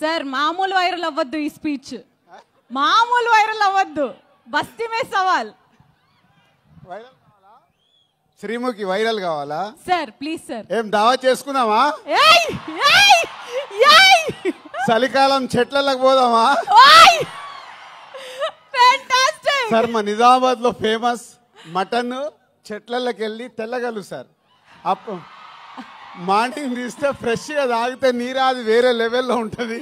Sir మామూలు viral అవ్వద్దు ఈ స్పీచ్, మామూలు వైరల్ అవ్వద్దు. బస్తీ మే సవాల్. శ్రీముఖి వైరల్ కావాలా సార్? Please sir. ఏం దావా చేసుకుందామా? చలికాలం చెట్లకు పోదామా? సార్ మా నిజామాబాద్ లో ఫేమస్ మటన్ చెట్లకి వెళ్ళి తెల్లగలు సార్. మార్నింగ్ తీస్తే ఫ్రెష్ గా తాగితే నీరు అది వేరే లెవెల్లో ఉంటది.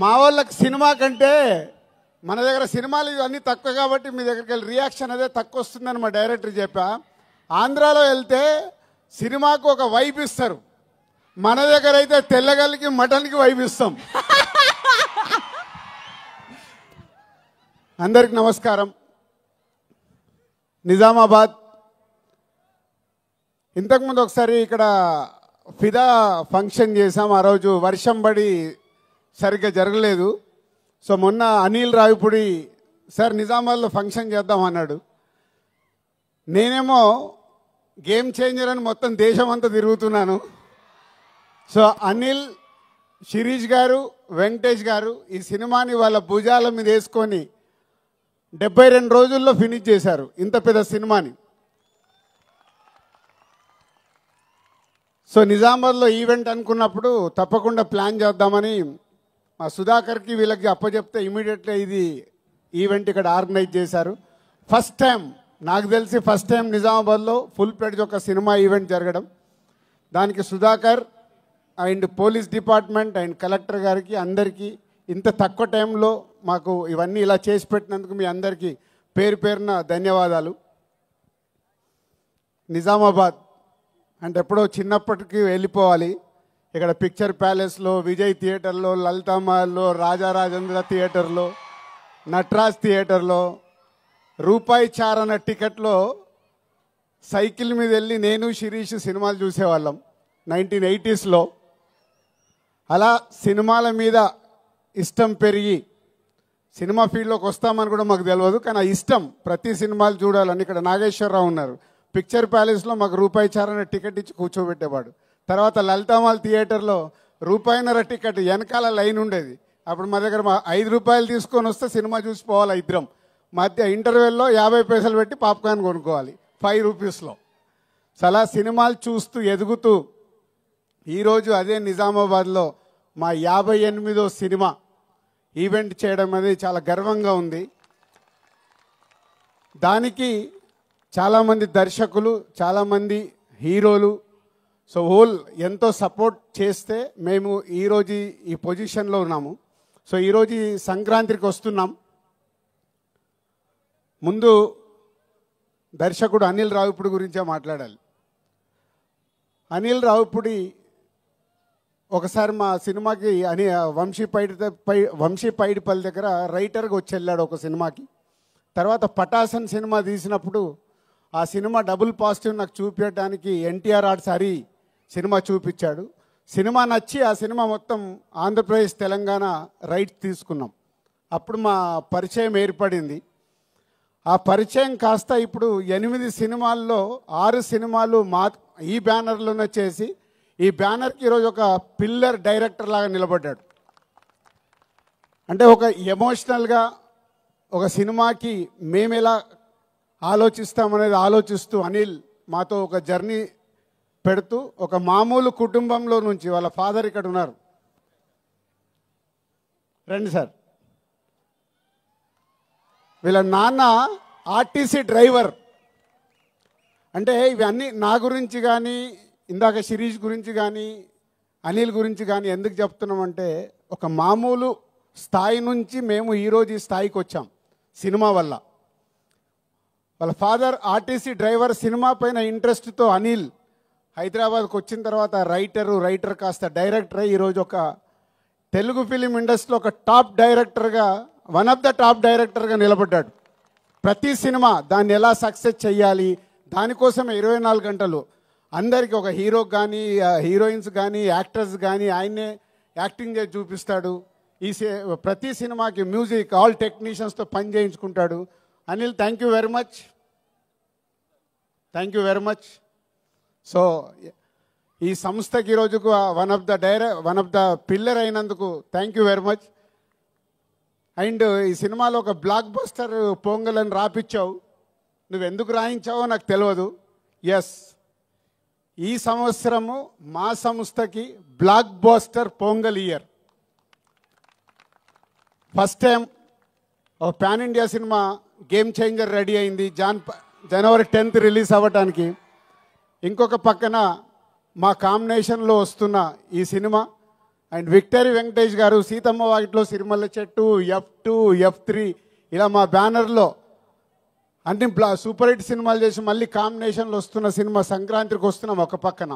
మా వాళ్ళకి సినిమా కంటే మన దగ్గర సినిమాలు ఇవన్నీ తక్కువ కాబట్టి మీ దగ్గరికి వెళ్ళి రియాక్షన్ అదే తక్కువ వస్తుందని మా డైరెక్టర్ చెప్పా. ఆంధ్రాలో వెళ్తే సినిమాకు ఒక వైబ్ ఇస్తారు, మన దగ్గర అయితే తెల్లగల్లికి మటన్కి వైబ్ ఇస్తాం. అందరికి నమస్కారం. నిజామాబాద్ ఇంతకుముందు ఒకసారి ఇక్కడ ఫిదా ఫంక్షన్ చేసాం. ఆ రోజు వర్షం పడి సరిగ్గా జరగలేదు. సో మొన్న అనిల్ రావిపూడి సార్ నిజామాబాద్లో ఫంక్షన్ చేద్దాం అన్నాడు. నేనేమో గేమ్ చేంజర్ అని మొత్తం దేశం అంతా తిరుగుతున్నాను. సో అనిల్, శిరీష్ గారు, వెంకటేష్ గారు ఈ సినిమాని వాళ్ళ భుజాల మీద వేసుకొని 72 రోజుల్లో ఫినిష్ చేశారు ఇంత పెద్ద సినిమాని. సో నిజామాబాద్లో ఈవెంట్ అనుకున్నప్పుడు తప్పకుండా ప్లాన్ చేద్దామని మా సుధాకర్కి వీళ్ళకి అప్పచెప్తే ఇమీడియట్గా ఇది ఈవెంట్ ఇక్కడ ఆర్గనైజ్ చేశారు. ఫస్ట్ టైం నాకు తెలిసి నిజామాబాద్లో ఫుల్ ప్లేడ్జ్ ఒక సినిమా ఈవెంట్ జరగడం. దానికి Sudhakar and police department and collector గారికి అందరికీ ఇంత తక్కువ టైంలో మాకు ఇవన్నీ ఇలా చేసి పెట్టినందుకు మీ అందరికీ పేరు పేరున ధన్యవాదాలు. నిజామాబాద్ అంటే ఎప్పుడో చిన్నప్పటికి వెళ్ళిపోవాలి. ఇక్కడ పిక్చర్ ప్యాలెస్లో, విజయ్ థియేటర్లో, లలితామహల్లో, రాజారాజేంద్ర థియేటర్లో, నటరాజ్ థియేటర్లో రూపాయి చారణ టికెట్లో సైకిల్ మీద వెళ్ళి నేను శిరీష్ సినిమాలు చూసేవాళ్ళం 1980s. అలా సినిమాల మీద ఇష్టం పెరిగి సినిమా ఫీల్డ్లోకి వస్తామని కూడా మాకు తెలియదు, కానీ ఆ ఇష్టం ప్రతి సినిమాలు చూడాలని. ఇక్కడ నాగేశ్వరరావు ఉన్నారు, పిక్చర్ ప్యాలెస్లో మాకు రూపాయి చారణ టికెట్ ఇచ్చి కూర్చోబెట్టేవాడు. తర్వాత లలితామాల్ థియేటర్లో రూపాయిన్నర టికెట్ వెనకాల లైన్ ఉండేది. అప్పుడు మా దగ్గర 5 రూపాయలు తీసుకొని వస్తే సినిమా చూసిపోవాలి ఇద్దరం. మధ్య ఇంటర్వెల్లో 50 పైసలు పెట్టి పాప్కార్న్ కొనుక్కోవాలి 5 రూపీస్లో. అలా సినిమాలు చూస్తూ ఎదుగుతూ ఈరోజు అదే నిజామాబాద్లో మా 58వ సినిమా ఈవెంట్ చేయడం అనేది చాలా గర్వంగా ఉంది. దానికి చాలామంది దర్శకులు, చాలామంది హీరోలు హోల్ ఎంతో సపోర్ట్ చేస్తే మేము ఈరోజు ఈ పొజిషన్లో ఉన్నాము. సో ఈరోజు ఈ సంక్రాంతికి వస్తున్నాం. ముందు దర్శకుడు అనిల్ రావిపూడి గురించే మాట్లాడాలి. అనిల్ రావిపూడి ఒకసారి మా సినిమాకి వంశీ పైడిపల్లి దగ్గర రైటర్గా వచ్చి వెళ్ళాడు ఒక సినిమాకి. తర్వాత పటాసన్ సినిమా తీసినప్పుడు ఆ సినిమా డబుల్ పాజిటివ్ నాకు చూపించడానికి ఎన్టీఆర్ ఆర్ట్స్ హరి సినిమా చూపించాడు. సినిమా నచ్చి ఆ సినిమా మొత్తం ఆంధ్రప్రదేశ్, తెలంగాణ రైట్స్ తీసుకున్నాం. అప్పుడు మా పరిచయం ఏర్పడింది. ఆ పరిచయం కాస్త ఇప్పుడు 8 సినిమాల్లో 6 సినిమాలు ఈ బ్యానర్లోనే చేసి ఈ బ్యానర్కి ఈరోజు ఒక పిల్లర్ డైరెక్టర్ లాగా నిలబడ్డాడు. అంటే ఒక ఎమోషనల్గా ఒక సినిమాకి మేము ఎలా ఆలోచిస్తామనేది ఆలోచిస్తూ అనిల్ మాతో ఒక జర్నీ పెడుతూ ఒక మామూలు కుటుంబంలో నుంచి, వాళ్ళ ఫాదర్ ఇక్కడ ఉన్నారు, రండి సార్, వీళ్ళ నాన్న ఆర్టీసీ డ్రైవర్. అంటే ఇవన్నీ నా గురించి కానీ, ఇందాక శిరీష్ గురించి కానీ, అనిల్ గురించి కానీ ఎందుకు చెప్తున్నామంటే ఒక మామూలు స్థాయి నుంచి మేము ఈరోజు ఈ స్థాయికి వచ్చాం సినిమా వల్ల. వాళ్ళ ఫాదర్ ఆర్టీసీ డ్రైవర్. సినిమా పైన ఇంట్రెస్ట్తో అనిల్ హైదరాబాద్కి వచ్చిన తర్వాత రైటర్ కాస్త డైరెక్టర్ అయ్యి ఈరోజు ఒక తెలుగు ఫిలిం ఇండస్ట్రీలో ఒక టాప్ డైరెక్టర్గా, వన్ ఆఫ్ ద టాప్ డైరెక్టర్గా నిలబడ్డాడు. ప్రతి సినిమా దాన్ని ఎలా సక్సెస్ చేయాలి దానికోసమే 24 గంటలు అందరికీ, ఒక హీరోకి కానీ, హీరోయిన్స్ కానీ, యాక్టర్స్ కానీ ఆయన్నే యాక్టింగ్ చేసి చూపిస్తాడు. ప్రతి సినిమాకి మ్యూజిక్ ఆల్ టెక్నీషియన్స్తో పని చేయించుకుంటాడు. Anil, thank you very much. So ఈ సంస్థకి ఈరోజుకు వన్ ఆఫ్ ద పిల్లర్ అయినందుకు thank you very much. And ఈ సినిమాలో ఒక బ్లాక్ బస్టర్ పొంగల్ అని రాపిచ్చావు. నువ్వు ఎందుకు రాయించావో నాకు తెలియదు. ఎస్, ఈ సంవత్సరము మా సంస్థకి blockbuster Pongal year. First time ఒక pan India cinema Game Changer ready అయింది జనవరి 10th రిలీజ్ అవ్వటానికి. ఇంకొక పక్కన మా కాంబినేషన్లో వస్తున్న ఈ సినిమా అండ్ విక్టరీ వెంకటేష్ గారు సీతమ్మ వాకిట్లో సిరిమల్ల చెట్టు, F2, F3 ఇలా మా బ్యానర్లో అన్ని సూపర్ హిట్ సినిమాలు చేసి మళ్ళీ కాంబినేషన్లో వస్తున్న సినిమా సంక్రాంతికి వస్తున్నాం ఒక పక్కన.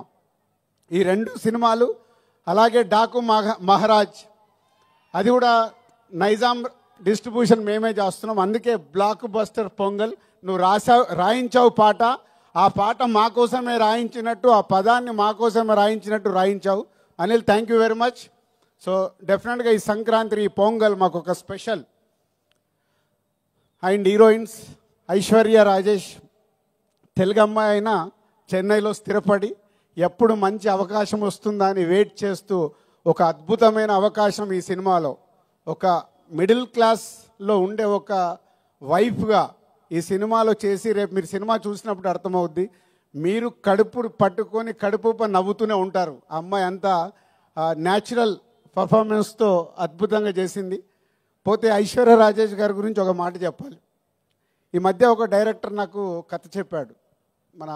ఈ 2 సినిమాలు అలాగే డాకు మహారాజ్ అది కూడా నైజాం డిస్ట్రిబ్యూషన్ మేమే చేస్తున్నాం. అందుకే బ్లాక్ బస్టర్ పొంగల్. నువ్వు రాయించావు పాట, ఆ పాట మా కోసమే రాయించినట్టు, ఆ పదాన్ని మా కోసమే రాయించినట్టు రాయించావు. Anil, thank you very much. So డెఫినెట్గా ఈ సంక్రాంతి ఈ పొంగల్ మాకు ఒక special. And heroines Aishwarya Rajesh Telugu అమ్మాయి అయినా చెన్నైలో స్థిరపడి ఎప్పుడు మంచి అవకాశం వస్తుందా అని వెయిట్ చేస్తూ ఒక అద్భుతమైన అవకాశం ఈ సినిమాలో ఒక మిడిల్ క్లాస్లో ఉండే ఒక వైఫ్గా ఈ సినిమాలో చేసి రేపు మీరు సినిమా చూసినప్పుడు అర్థమవుద్ది. మీరు కడుపు పట్టుకొని కడుపు నవ్వుతూనే ఉంటారు. ఆ అమ్మాయి అంతా న్యాచురల్ పర్ఫార్మెన్స్తో అద్భుతంగా చేసింది. పోతే ఐశ్వర్య రాజేష్ గారి గురించి ఒక మాట చెప్పాలి. ఈ మధ్య ఒక డైరెక్టర్ నాకు కథ చెప్పాడు. మన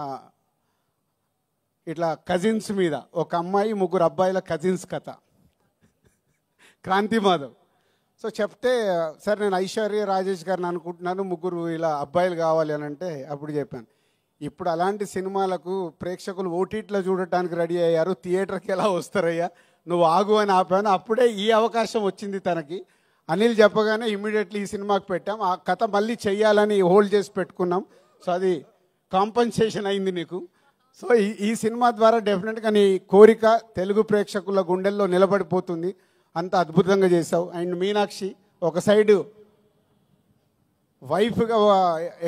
ఇట్లా కజిన్స్ మీద ఒక అమ్మాయి 3 అబ్బాయిల కజిన్స్ కథ, క్రాంతి మాధవ్. సో చెప్తే సరే నేను ఐశ్వర్య రాజేష్ గారిని అనుకుంటున్నాను, 3 ఇలా అబ్బాయిలు కావాలి అని అంటే అప్పుడు చెప్పాను, ఇప్పుడు అలాంటి సినిమాలకు ప్రేక్షకులు ఓటీటీలో చూడటానికి రెడీ అయ్యారు, థియేటర్కి ఎలా వస్తారయ్యా, నువ్వు ఆగు అని ఆపాను. అప్పుడే ఈ అవకాశం వచ్చింది తనకి. అనిల్ చెప్పగానే ఇమ్మీడియట్లీ ఈ సినిమాకి పెట్టాం. ఆ కథ మళ్ళీ చెయ్యాలని హోల్డ్ చేసి పెట్టుకున్నాం. సో అది కాంపన్సేషన్ అయింది నీకు. సో ఈ సినిమా ద్వారా డెఫినెట్గా నీ కోరిక తెలుగు ప్రేక్షకుల గుండెల్లో నిలబడిపోతుంది. అంత అద్భుతంగా చేసావు. అండ్ మీనాక్షి ఒక సైడు వైఫ్గా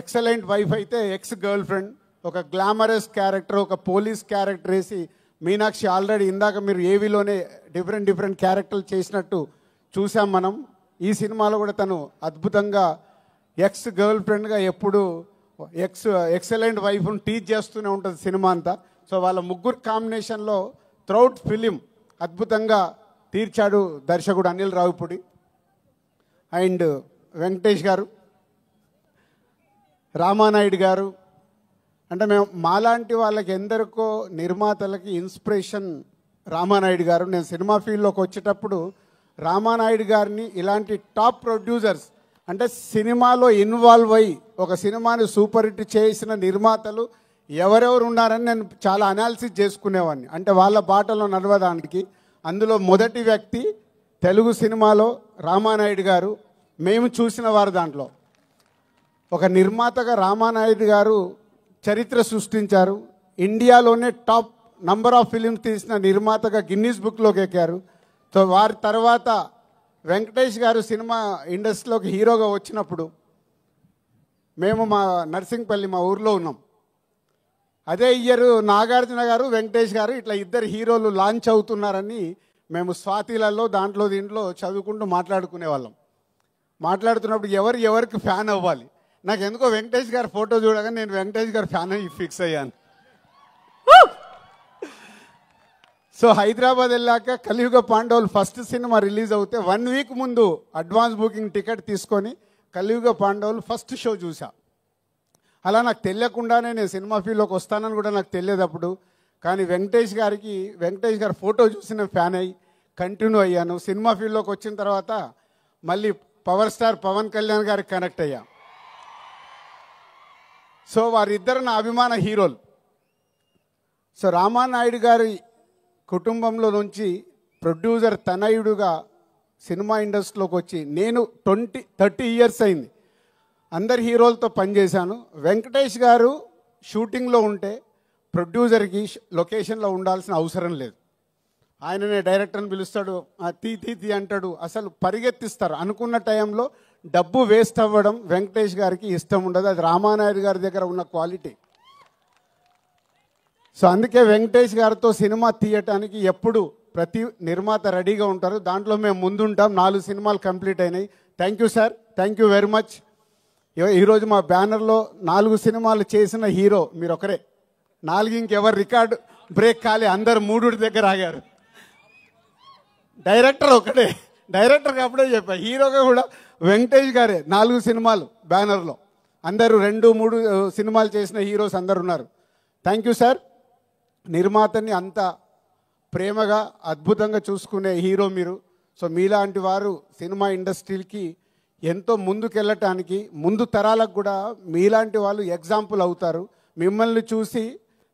ఎక్సలెంట్ వైఫ్ అయితే ఎక్స్ గర్ల్ ఫ్రెండ్, ఒక గ్లామరస్ క్యారెక్టర్, ఒక పోలీస్ క్యారెక్టర్ వేసి మీనాక్షి ఆల్రెడీ ఇందాక మీరు ఏవీలోనే డిఫరెంట్ క్యారెక్టర్లు చేసినట్టు చూసాం మనం. ఈ సినిమాలో కూడా తను అద్భుతంగా ఎక్స్ గర్ల్ ఫ్రెండ్గా ఎప్పుడు ఎక్సలెంట్ వైఫ్ను టీచ్ చేస్తూనే ఉంటుంది సినిమా అంతా. సో వాళ్ళ 3 కాంబినేషన్లో త్రౌట్ ఫిలిం అద్భుతంగా తీర్చాడు దర్శకుడు అనిల్ రావిపూడి. అండ్ వెంకటేష్ గారు, రామానాయుడు గారు, అంటే మేము మాలాంటి వాళ్ళకి ఎందరికో నిర్మాతలకి ఇన్స్పిరేషన్ రామానాయుడు గారు. నేను సినిమా ఫీల్డ్లోకి వచ్చేటప్పుడు రామానాయుడు గారిని ఇలాంటి టాప్ ప్రొడ్యూసర్స్ అంటే సినిమాలో ఇన్వాల్వ్ అయ్యి ఒక సినిమాని సూపర్ హిట్ చేసిన నిర్మాతలు ఎవరెవరు ఉన్నారని నేను చాలా అనాలిసిస్ చేసుకునేవాడిని, అంటే వాళ్ళ బాటలో నడవడానికి. అందులో మొదటి వ్యక్తి తెలుగు సినిమాలో రామానాయుడు గారు. మేము చూసిన వారు దాంట్లో ఒక నిర్మాతగా రామానాయుడు గారు చరిత్ర సృష్టించారు. ఇండియాలోనే టాప్ నంబర్ ఆఫ్ ఫిలిమ్స్ తీసిన నిర్మాతగా గిన్నీస్ బుక్లోకి ఎక్కారు. సో వారి తర్వాత వెంకటేష్ గారు సినిమా ఇండస్ట్రీలోకి హీరోగా వచ్చినప్పుడు మేము మా నర్సింగ్పల్లి మా ఊర్లో ఉన్నాం. అదే ఇయర్ నాగార్జున గారు వెంకటేష్ గారు ఇట్లా 2 హీరోలు లాంచ్ అవుతున్నారని మేము స్వాతిలలో దీంట్లో చదువుకుంటూ మాట్లాడుకునేవాళ్ళం. మాట్లాడుతున్నప్పుడు ఎవరికి ఫ్యాన్ అవ్వాలి, నాకు ఎందుకో వెంకటేష్ గారి ఫోటో చూడగానే నేను వెంకటేష్ గారి ఫ్యాన్ అయ్యి ఫిక్స్ అయ్యాను. సో హైదరాబాద్ వెళ్ళాక కలియుగ పాండవులు ఫస్ట్ సినిమా రిలీజ్ అవుతే 1 వీక్ ముందు అడ్వాన్స్ బుకింగ్ టికెట్ తీసుకొని కలియుగ పాండవులు ఫస్ట్ షో చూసా. అలా నాకు తెలియకుండానే నేను సినిమా ఫీల్డ్లోకి వస్తానని కూడా నాకు తెలియదు అప్పుడు. కానీ వెంకటేష్ గారి ఫోటో చూసి నేను ఫ్యాన్ అయ్యి కంటిన్యూ అయ్యాను. సినిమా ఫీల్డ్లోకి వచ్చిన తర్వాత మళ్ళీ పవర్ స్టార్ పవన్ కళ్యాణ్ గారికి కనెక్ట్ అయ్యా. సో వారిద్దరు నా అభిమాన హీరోలు. సో రామానాయుడు గారి కుటుంబంలో నుంచి ప్రొడ్యూసర్ తనయుడుగా సినిమా ఇండస్ట్రీలోకి వచ్చి నేను 30 ఇయర్స్ అయింది. అందరి హీరోలతో పనిచేశాను. వెంకటేష్ గారు షూటింగ్లో ఉంటే ప్రొడ్యూసర్కి లొకేషన్లో ఉండాల్సిన అవసరం లేదు. ఆయననే డైరెక్టర్ని పిలుస్తాడు, తీ అంటాడు, అసలు పరిగెత్తిస్తారు. అనుకున్న టైంలో డబ్బు వేస్ట్ అవ్వడం వెంకటేష్ గారికి ఇష్టం ఉండదు. అది రామానాయుడు గారి దగ్గర ఉన్న క్వాలిటీ. సో అందుకే వెంకటేష్ గారితో సినిమా తీయటానికి ఎప్పుడు ప్రతి నిర్మాత రెడీగా ఉంటారు. దాంట్లో మేము ముందుంటాం. 4 సినిమాలు కంప్లీట్ అయినాయి. Thank you sir, thank you very much. ఈరోజు మా బ్యానర్లో 4 సినిమాలు చేసిన హీరో మీరు ఒకరే. 4 ఇంకెవరు రికార్డు బ్రేక్ కాలే, అందరు 3 దగ్గర ఆగారు. డైరెక్టర్ ఒకటే, డైరెక్టర్కి అప్పుడే చెప్పా, హీరోగా కూడా వెంకటేష్ గారే. 4 సినిమాలు బ్యానర్లో, అందరూ 2-3 సినిమాలు చేసిన హీరోస్ అందరు ఉన్నారు. Thank you sir. నిర్మాతని అంత ప్రేమగా అద్భుతంగా చూసుకునే హీరో మీరు. సో మీలాంటి వారు సినిమా ఇండస్ట్రీకి ఎంతో ముందుకెళ్ళటానికి, ముందు తరాలకు కూడా మీలాంటి వాళ్ళు ఎగ్జాంపుల్ అవుతారు. మిమ్మల్ని చూసి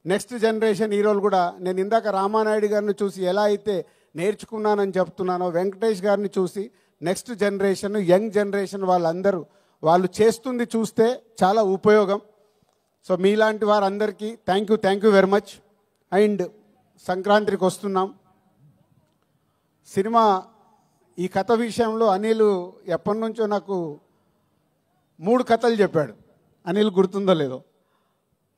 నెక్స్ట్ జనరేషన్ హీరోలు కూడా, నేను ఇందాక రామానాయుడు గారిని చూసి ఎలా అయితే నేర్చుకున్నానని చెప్తున్నానో, వెంకటేష్ గారిని చూసి నెక్స్ట్ జనరేషన్, యంగ్ జనరేషన్ వాళ్ళందరూ వాళ్ళు చేస్తుంది చూస్తే చాలా ఉపయోగం. సో మీలాంటి వారందరికీ thank you very much. And సంక్రాంతికి వస్తున్నాం. సినిమా ఈ కథ విషయంలో అనిల్ ఎప్పటి నుంచో నాకు 3 కథలు చెప్పాడు. అనిల్ గుర్తుందో లేదో,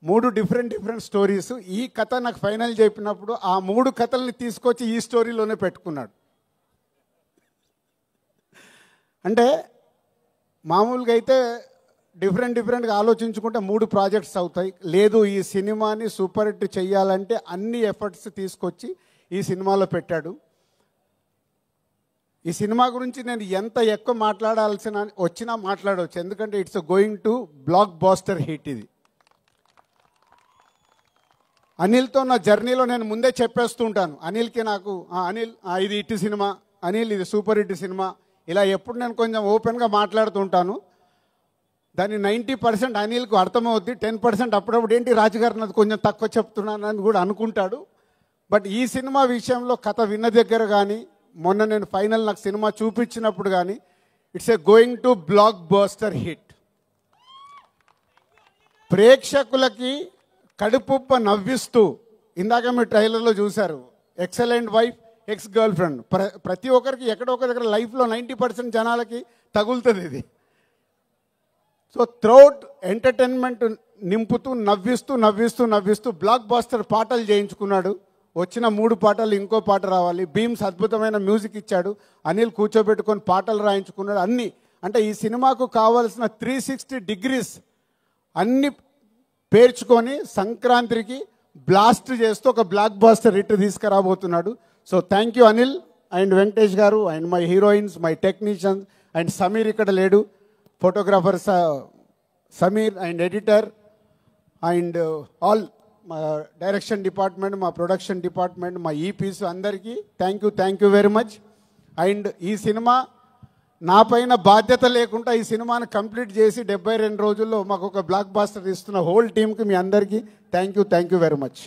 3 డిఫరెంట్ స్టోరీస్. ఈ కథ నాకు ఫైనల్ చెప్పినప్పుడు ఆ 3 కథల్ని తీసుకొచ్చి ఈ స్టోరీలోనే పెట్టుకున్నాడు. అంటే మామూలుగా అయితే డిఫరెంట్గా ఆలోచించుకుంటే 3 ప్రాజెక్ట్స్ అవుతాయి. లేదు, ఈ సినిమాని సూపర్ హిట్ చెయ్యాలంటే అన్ని ఎఫర్ట్స్ తీసుకొచ్చి ఈ సినిమాలో పెట్టాడు. ఈ సినిమా గురించి నేను ఎంత ఎక్కువ మాట్లాడాల్సిన వచ్చినా మాట్లాడవచ్చు, ఎందుకంటే it's going to blockbuster hit. ఇది అనిల్తో నా జర్నీలో నేను ముందే చెప్పేస్తూ ఉంటాను. అనిల్కి నాకు, అనిల్ ఇది హిట్ సినిమా, అనిల్ ఇది సూపర్ హిట్ సినిమా, ఇలా ఎప్పుడు నేను కొంచెం ఓపెన్గా మాట్లాడుతూ ఉంటాను. దాన్ని 90% అనిల్కు అర్థమవుద్ది, 10% అప్పుడప్పుడు ఏంటి రాజుగారు నాది కొంచెం తక్కువ చెప్తున్నానని కూడా అనుకుంటాడు. బట్ ఈ సినిమా విషయంలో కథ విన్న దగ్గర కానీ, మొన్న నేను ఫైనల్ నాకు సినిమా చూపించినప్పుడు కానీ, it's a going to block buster hit. ప్రేక్షకులకి కడుపుప్ప నవ్విస్తూ, ఇందాక మీరు ట్రైలర్లో చూశారు, excellent wife, ex girl friend. ప్రతి ఒక్కరికి ఎక్కడో ఒక దగ్గర లైఫ్లో 90% జనాలకి తగులుతుంది ఇది. సో త్రౌట్ ఎంటర్టైన్మెంట్ నింపుతూ నవ్విస్తూ బ్లాక్ బాస్టర్ పాటలు చేయించుకున్నాడు. వచ్చిన 3 పాటలు ఇంకో పాట రావాలి. బీమ్స్ అద్భుతమైన మ్యూజిక్ ఇచ్చాడు. అనిల్ కూర్చోబెట్టుకొని పాటలు రాయించుకున్నాడు. అన్నీ అంటే ఈ సినిమాకు కావాల్సిన 360 డిగ్రీస్ అన్ని పేర్చుకొని సంక్రాంతికి బ్లాస్ట్ చేస్తూ ఒక బ్లాక్ బాస్టర్ హిట్ తీసుకురాబోతున్నాడు. So thank you Anil and Venkatesh garu and my heroines, my technicians and Sameer ఇక్కడ లేడు, photographer Sameer and editor and all మా డైరెక్షన్ డిపార్ట్మెంట్, మా ప్రొడక్షన్ డిపార్ట్మెంట్, మా ఈపీస్ అందరికీ thank you very much. And ఈ సినిమా నా పైన బాధ్యత లేకుండా ఈ సినిమాను కంప్లీట్ చేసి 72 రోజుల్లో మాకు ఒక బ్లాక్ బాస్టర్ ఇస్తున్న హోల్ టీమ్కి మీ అందరికీ thank you very much.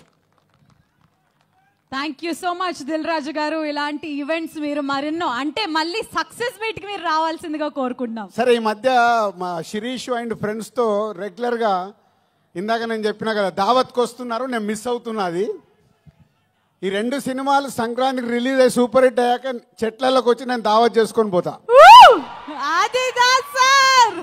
Thank you so much Dil Raju garu. ఇలాంటి ఈవెంట్స్ మీరు మరెన్నో, అంటే మళ్ళీ సక్సెస్ మీట్కి మీరు రావాల్సిందిగా కోరుకుంటున్నాం. సరే, ఈ మధ్య మా శిరీష్ అండ్ ఫ్రెండ్స్తో రెగ్యులర్గా, ఇందాక నేను చెప్పినా కదా, దావత్కి వస్తున్నారు, నేను మిస్ అవుతున్నది. ఈ 2 సినిమాలు సంక్రాంతికి రిలీజ్ అయ్యి సూపర్ హిట్ అయ్యాక చెట్లలోకి వచ్చి నేను దావత్ చేసుకొని పోతా. అది సార్